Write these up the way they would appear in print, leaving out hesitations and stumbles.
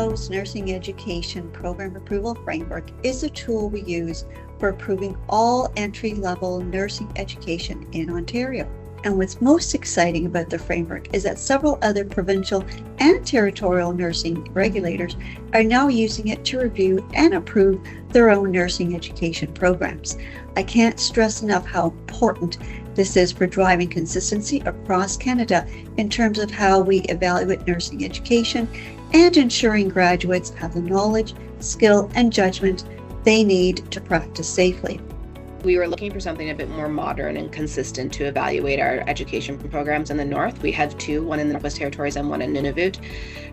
CNO's Nursing Education Program Approval Framework is a tool we use for approving all entry-level nursing education in Ontario. And what's most exciting about the framework is that several other provincial and territorial nursing regulators are now using it to review and approve their own nursing education programs. I can't stress enough how important this is for driving consistency across Canada in terms of how we evaluate nursing education and ensuring graduates have the knowledge, skill, and judgment they need to practice safely. We were looking for something a bit more modern and consistent to evaluate our education programs in the North. We had two, one in the Northwest Territories and one in Nunavut.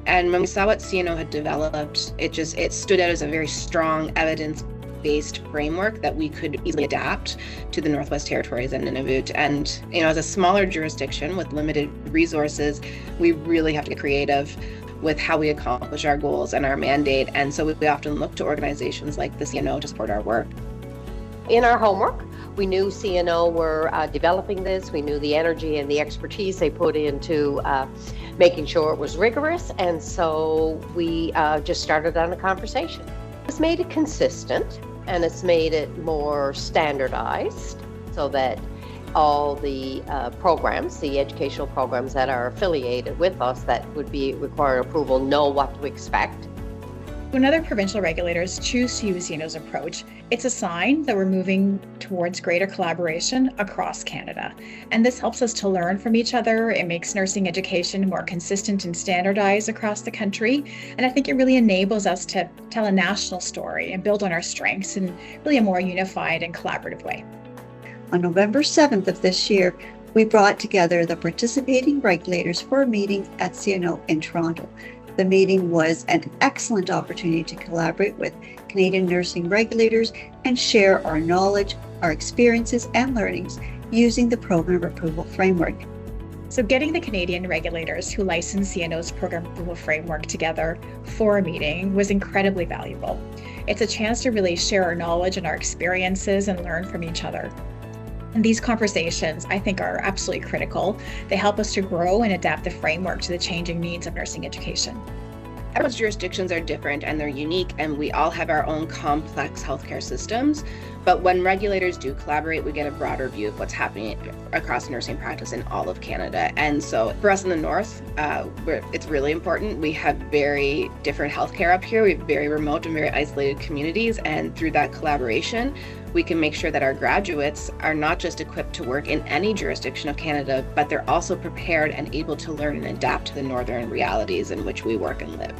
And when we saw what CNO had developed, it stood out as a very strong evidence-based framework that we could easily adapt to the Northwest Territories and Nunavut. And as a smaller jurisdiction with limited resources, we really have to get creative with how we accomplish our goals and our mandate. And so we often look to organizations like the CNO to support our work. In our homework, we knew CNO were developing this. We knew the energy and the expertise they put into making sure it was rigorous. And so we just started on a conversation. It's made it consistent and it's made it more standardized so that all the programs, the educational programs that are affiliated with us that would be requiring approval know what to expect. When other provincial regulators choose to use CNO's approach, it's a sign that we're moving towards greater collaboration across Canada. And this helps us to learn from each other. It makes nursing education more consistent and standardized across the country. And I think it really enables us to tell a national story and build on our strengths in really a more unified and collaborative way. On November 7th of this year, we brought together the participating regulators for a meeting at CNO in Toronto. The meeting was an excellent opportunity to collaborate with Canadian nursing regulators and share our knowledge, our experiences, and learnings using the program approval framework. So getting the Canadian regulators who license CNO's program approval framework together for a meeting was incredibly valuable. It's a chance to really share our knowledge and our experiences and learn from each other. And these conversations, I think, are absolutely critical. They help us to grow and adapt the framework to the changing needs of nursing education. Everyone's jurisdictions are different and they're unique, and we all have our own complex healthcare systems. But when regulators do collaborate, we get a broader view of what's happening across nursing practice in all of Canada. And so for us in the North, it's really important. We have very different healthcare up here. We have very remote and very isolated communities. And through that collaboration, we can make sure that our graduates are not just equipped to work in any jurisdiction of Canada, but they're also prepared and able to learn and adapt to the northern realities in which we work and live.